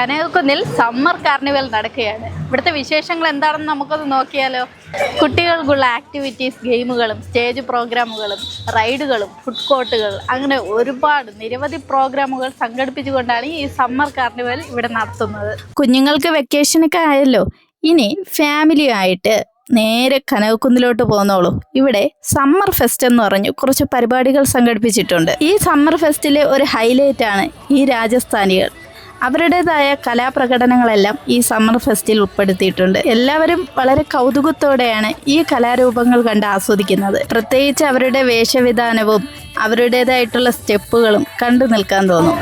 കനകക്കുന്നിൽ summer carnival നടക്കുകയാണ്. ഇവിടുത്തെ വിശേഷങ്ങൾ എന്താണെന്ന് നമുക്കൊന്ന് നോക്കിയാലോ. കുട്ടികൾക്കുള്ള ആക്ടിവിറ്റീസ്, ഗെയിമുകളും സ്റ്റേജ് പ്രോഗ്രാമുകളും റൈഡുകളും ഫുഡ് കോർട്ടുകൾ, അങ്ങനെ നിരവധി പ്രോഗ്രാമുകൾ സംഘടിപ്പിച്ചുകൊണ്ടാണ് ഈ സമ്മർ കാർണിവൽ ഇവിടെ നടത്തുന്നത്. കുഞ്ഞുങ്ങൾക്ക് വെക്കേഷനൊക്കെ ആയല്ലോ, ഇനി ഫാമിലിയായിട്ട് നേരെ കനകക്കുന്നിലോട്ട് പോന്നോളൂ. ഇവിടെ സമ്മർ ഫെസ്റ്റ് എന്ന് പറഞ്ഞു കുറച്ച് പരിപാടികൾ സംഘടിപ്പിച്ചിട്ടുണ്ട്. ഈ സമ്മർ ഫെസ്റ്റിലെ ഒരു ഹൈലൈറ്റ് ആണ് ഈ രാജസ്ഥാനികൾ. അവരുടേതായ കലാപ്രകടനങ്ങളെല്ലാം ഈ സമ്മർ ഫെസ്റ്റിൽ ഉൾപ്പെടുത്തിയിട്ടുണ്ട്. എല്ലാവരും വളരെ കൗതുകത്തോടെയാണ് ഈ കലാരൂപങ്ങൾ കണ്ട് ആസ്വദിക്കുന്നത്. പ്രത്യേകിച്ച് അവരുടെ വേഷവിധാനവും അവരുടേതായിട്ടുള്ള സ്റ്റെപ്പുകളും കണ്ടു നിൽക്കാൻ തോന്നും.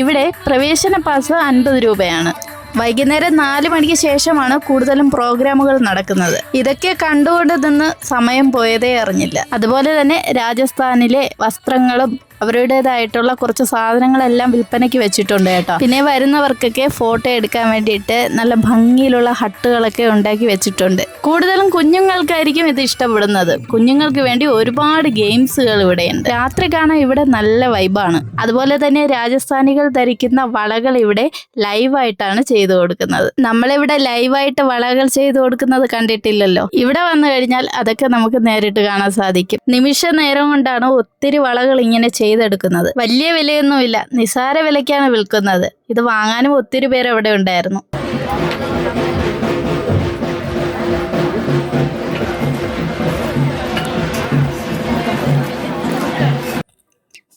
ഇവിടെ പ്രവേശന പാസ് 50 രൂപയാണ്. വൈകുന്നേരം 4 മണിക്ക് ശേഷമാണ് കൂടുതലും പ്രോഗ്രാമുകൾ നടക്കുന്നത്. ഇതൊക്കെ കണ്ടുകൊണ്ട് നിന്ന് സമയം പോയതേ അറിഞ്ഞില്ല. അതുപോലെ തന്നെ രാജസ്ഥാനിലെ വസ്ത്രങ്ങളും അവരുടേതായിട്ടുള്ള കുറച്ച് സാധനങ്ങളെല്ലാം വിൽപ്പനയ്ക്ക് വെച്ചിട്ടുണ്ട് കേട്ടോ. പിന്നെ വരുന്നവർക്കൊക്കെ ഫോട്ടോ എടുക്കാൻ വേണ്ടിയിട്ട് നല്ല ഭംഗിയിലുള്ള ഹട്ടുകളൊക്കെ ഉണ്ടാക്കി വെച്ചിട്ടുണ്ട്. കൂടുതലും കുഞ്ഞുങ്ങൾക്കായിരിക്കും ഇത് ഇഷ്ടപ്പെടുന്നത്. കുഞ്ഞുങ്ങൾക്ക് വേണ്ടി ഒരുപാട് ഗെയിംസുകൾ ഇവിടെയുണ്ട്. രാത്രി കാണാൻ ഇവിടെ നല്ല വൈബാണ്. അതുപോലെ തന്നെ രാജസ്ഥാനികൾ ധരിക്കുന്ന വളകൾ ഇവിടെ ലൈവായിട്ടാണ് ചെയ്തു കൊടുക്കുന്നത്. നമ്മളിവിടെ ലൈവായിട്ട് വളകൾ ചെയ്തു കൊടുക്കുന്നത് കണ്ടിട്ടില്ലല്ലോ. ഇവിടെ വന്നു കഴിഞ്ഞാൽ അതൊക്കെ നമുക്ക് നേരിട്ട് കാണാൻ സാധിക്കും. നിമിഷ നേരം കൊണ്ടാണ് ഒത്തിരി വളകൾ ഇങ്ങനെ ചെയ്തെടുക്കുന്നത്. വലിയ വിലയൊന്നുമില്ല, നിസാര വിലയ്ക്കാണ് വിൽക്കുന്നത്. ഇത് വാങ്ങാനും ഒത്തിരി പേര് അവിടെ ഉണ്ടായിരുന്നു.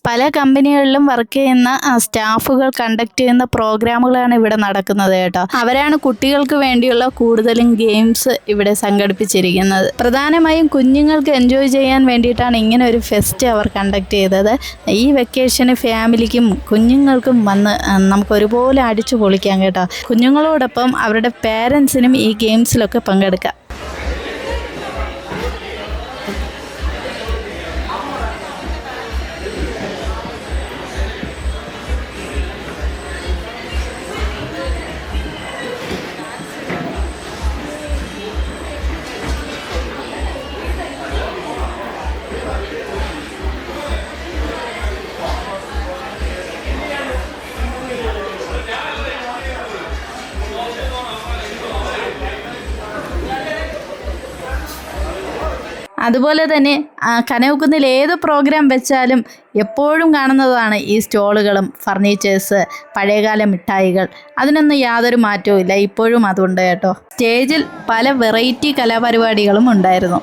പല കമ്പനികളിലും വർക്ക് ചെയ്യുന്ന സ്റ്റാഫുകൾ കണ്ടക്ട് ചെയ്യുന്ന പ്രോഗ്രാമുകളാണ് ഇവിടെ നടക്കുന്നത് കേട്ടോ. അവരാണ് കുട്ടികൾക്ക് വേണ്ടിയുള്ള കൂടുതലും ഗെയിംസ് ഇവിടെ സംഘടിപ്പിച്ചിരിക്കുന്നത്. പ്രധാനമായും കുഞ്ഞുങ്ങൾക്ക് എൻജോയ് ചെയ്യാൻ വേണ്ടിയിട്ടാണ് ഇങ്ങനെ ഒരു ഫെസ്റ്റ് അവർ കണ്ടക്ട് ചെയ്തത്. ഈ വെക്കേഷന് ഫാമിലിക്കും കുഞ്ഞുങ്ങൾക്കും വന്ന് നമുക്ക് ഒരുപോലെ അടിച്ചു പൊളിക്കാം കേട്ടോ. കുഞ്ഞുങ്ങളോടൊപ്പം അവരുടെ പേരൻസിനും ഈ ഗെയിംസിലൊക്കെ പങ്കെടുക്കാം. അതുപോലെ തന്നെ കനകക്കുന്നിൽ ഏത് പ്രോഗ്രാം വെച്ചാലും എപ്പോഴും കാണുന്നതാണ് ഈ സ്റ്റോളുകളും ഫർണിച്ചേഴ്സ്, പഴയകാല മിഠായികൾ. അതിനൊന്നും യാതൊരു മാറ്റവും ഇല്ല, ഇപ്പോഴും അതുണ്ട് കേട്ടോ. സ്റ്റേജിൽ പല വെറൈറ്റി കലാപരിപാടികളും ഉണ്ടായിരുന്നു.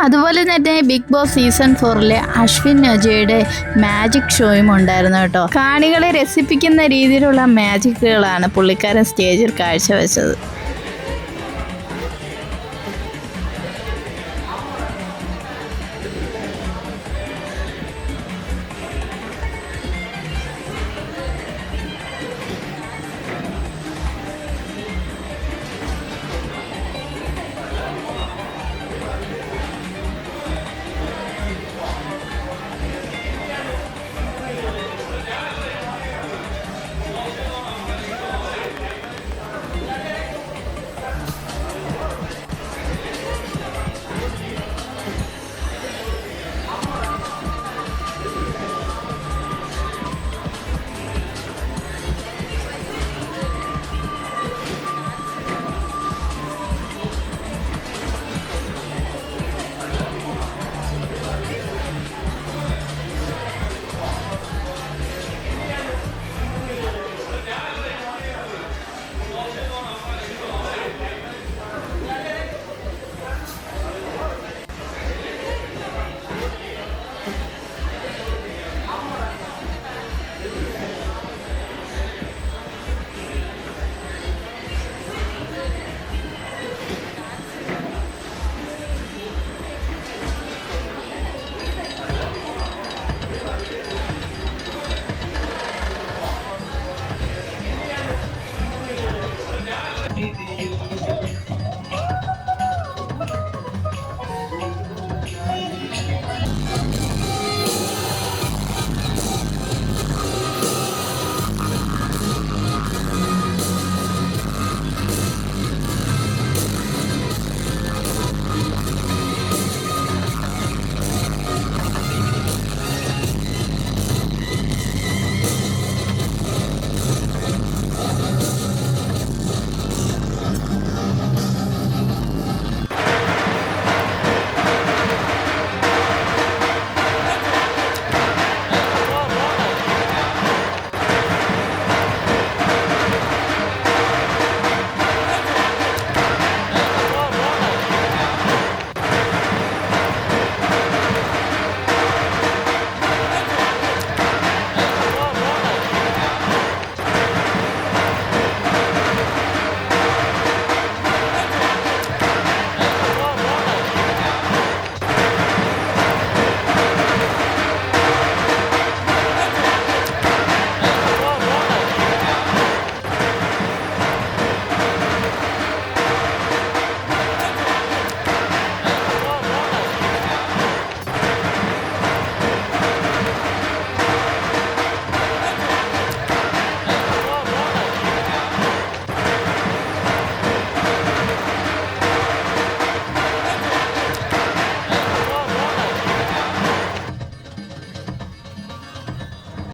അതുപോലെ തന്നെ ബിഗ് ബോസ് സീസൺ 4-ലെ അശ്വിൻ അജയുടെ മാജിക് ഷോയും ഉണ്ടായിരുന്നു കേട്ടോ. കാണികളെ രസിപ്പിക്കുന്ന രീതിയിലുള്ള മാജിക്കുകളാണ് പുള്ളിക്കാരൻ സ്റ്റേജിൽ കാഴ്ചവെച്ചത്.